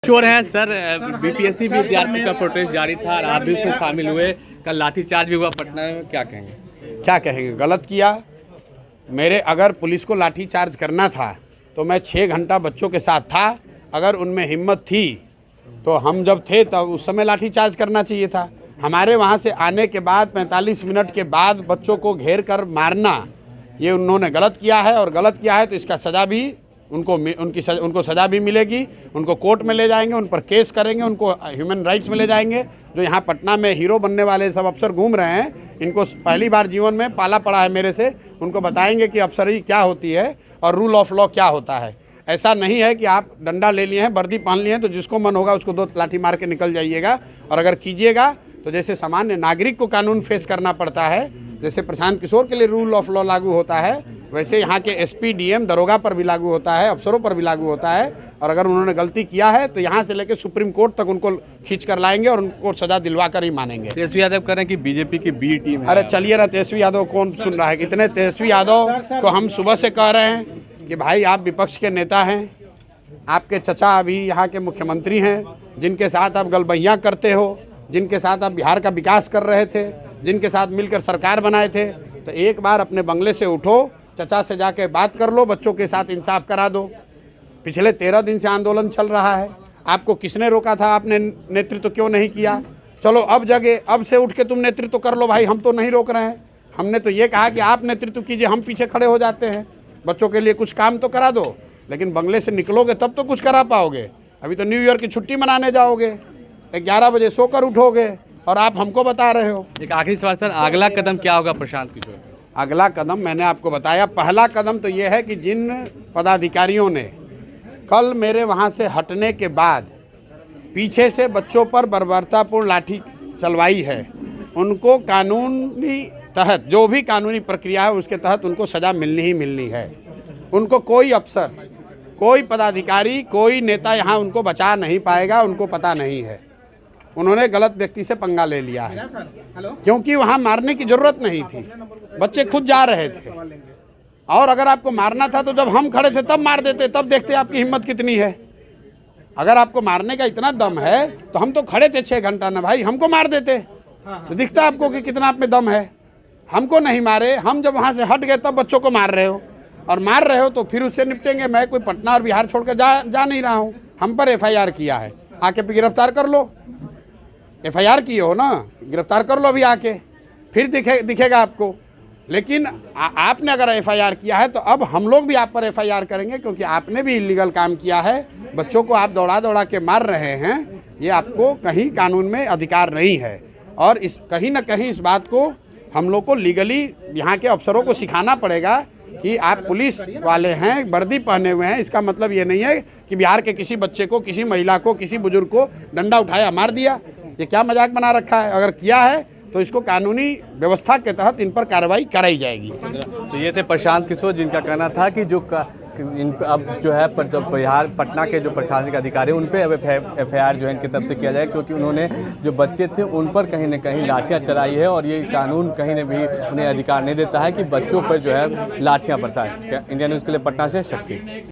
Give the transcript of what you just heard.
चोर हैं sir. BPSC विद्यार्थी का प्रोटेस्ट जारी था और आप भी उसमें शामिल हुए। कल लाठीचार्ज भी हुआ पटना में, क्या कहेंगे? क्या कहेंगे, गलत किया। मेरे अगर पुलिस को लाठीचार्ज करना था तो मैं 6 घंटा बच्चों के साथ था। अगर उनमें हिम्मत थी तो हम जब थे तब उस समय लाठीचार्ज करना चाहिए था। हमारे वहाँ से आने के बाद 45 मिनट के बाद बच्चों को घेर कर मारना, ये उन्होंने गलत किया है। और गलत किया है तो इसका सज़ा भी उनको सज़ा भी मिलेगी। उनको कोर्ट में ले जाएंगे, उन पर केस करेंगे, उनको ह्यूमन राइट्स में ले जाएंगे। जो यहाँ पटना में हीरो बनने वाले सब अफसर घूम रहे हैं, इनको पहली बार जीवन में पाला पड़ा है मेरे से। उनको बताएंगे कि अफसरी क्या होती है और रूल ऑफ लॉ क्या होता है। ऐसा नहीं है कि आप डंडा ले लिए हैं, वर्दी पहन लिए हैं तो जिसको मन होगा उसको 2 लाठी मार के निकल जाइएगा। और अगर कीजिएगा तो जैसे सामान्य नागरिक को कानून फेस करना पड़ता है, जैसे प्रशांत किशोर के लिए रूल ऑफ लॉ लागू होता है, वैसे यहाँ के एसपी, डीएम, दरोगा पर भी लागू होता है, अफसरों पर भी लागू होता है। और अगर उन्होंने गलती किया है तो यहाँ से लेकर सुप्रीम कोर्ट तक उनको खींच कर लाएंगे और उनको सजा दिलवा कर ही मानेंगे। तेजस्वी यादव कह रहे हैं कि बीजेपी की बी टीम है। अरे चलिए ना, तेजस्वी यादव कौन सुन रहा है? इतने तेजस्वी यादव को हम सुबह से कह रहे हैं कि भाई आप विपक्ष के नेता हैं, आपके चचा अभी यहाँ के मुख्यमंत्री हैं, जिनके साथ आप गलबैयाँ करते हो, जिनके साथ आप बिहार का विकास कर रहे थे, जिनके साथ मिलकर सरकार बनाए थे। तो एक बार अपने बंगले से उठो, चचा से जाके बात कर लो, बच्चों के साथ इंसाफ करा दो। पिछले 13 दिन से आंदोलन चल रहा है, आपको किसने रोका था? आपने नेतृत्व क्यों नहीं किया? चलो अब जगह, अब से उठ के तुम नेतृत्व कर लो भाई, हम तो नहीं रोक रहे हैं। हमने तो ये कहा कि आप नेतृत्व कीजिए, हम पीछे खड़े हो जाते हैं। बच्चों के लिए कुछ काम तो करा दो, लेकिन बंगले से निकलोगे तब तो कुछ करा पाओगे। अभी तो न्यू ईयर की छुट्टी मनाने जाओगे, 11 बजे सोकर उठोगे और आप हमको बता रहे हो। एक आखिरी सवाल सर, अगला कदम क्या होगा प्रशांत किशोर? अगला कदम मैंने आपको बताया। पहला कदम तो ये है कि जिन पदाधिकारियों ने कल मेरे वहाँ से हटने के बाद पीछे से बच्चों पर बर्बरतापूर्ण लाठी चलवाई है, उनको कानूनी तहत, जो भी कानूनी प्रक्रिया है उसके तहत उनको सज़ा मिलनी ही मिलनी है। उनको कोई अफसर, कोई पदाधिकारी, कोई नेता यहाँ उनको बचा नहीं पाएगा। उनको पता नहीं है, उन्होंने गलत व्यक्ति से पंगा ले लिया है, क्योंकि वहाँ मारने की जरूरत नहीं थी, बच्चे खुद जा रहे थे। और अगर आपको मारना था तो जब हम खड़े थे तब मार देते, तब देखते आपकी हिम्मत कितनी है। अगर आपको मारने का इतना दम है तो हम तो खड़े थे 6 घंटा ना भाई, हमको मार देते तो दिखता आपको कि कितना आप में दम है। हमको नहीं मारे, हम जब वहाँ से हट गए तब बच्चों को मार रहे हो, और मार रहे हो तो फिर उससे निपटेंगे। मैं कोई पटना और बिहार छोड़कर जा नहीं रहा हूँ। हम पर FIR किया है, आके गिरफ्तार कर लो। FIR किए हो ना, गिरफ्तार कर लो अभी आके, फिर दिखेगा आपको। लेकिन आपने अगर FIR किया है तो अब हम लोग भी आप पर FIR करेंगे, क्योंकि आपने भी इलीगल काम किया है। बच्चों को आप दौड़ा दौड़ा के मार रहे हैं, ये आपको कहीं कानून में अधिकार नहीं है। और इस कहीं ना कहीं इस बात को हम लोग को लीगली यहाँ के अफसरों को सिखाना पड़ेगा कि आप पुलिस वाले हैं, वर्दी पहने हुए हैं। इसका मतलब ये नहीं है कि बिहार के किसी बच्चे को, किसी महिला को, किसी बुजुर्ग को डंडा उठाया मार दिया। ये क्या मजाक बना रखा है? अगर किया है तो इसको कानूनी व्यवस्था के तहत इन पर कार्रवाई कराई जाएगी। तो ये थे प्रशांत किशोर, जिनका कहना था कि जो अब जो है जब बिहार पटना के जो प्रशासनिक अधिकारी उन पर अब FIR जो है इनकी तरफ से किया जाए, क्योंकि उन्होंने जो बच्चे थे उन पर कहीं न कहीं लाठियाँ चलाई है। और ये कानून कहीं न भी उन्हें अधिकार नहीं देता है कि बच्चों पर जो है लाठियाँ बरसाएं। इंडिया न्यूज़ के लिए पटना से शक्ति।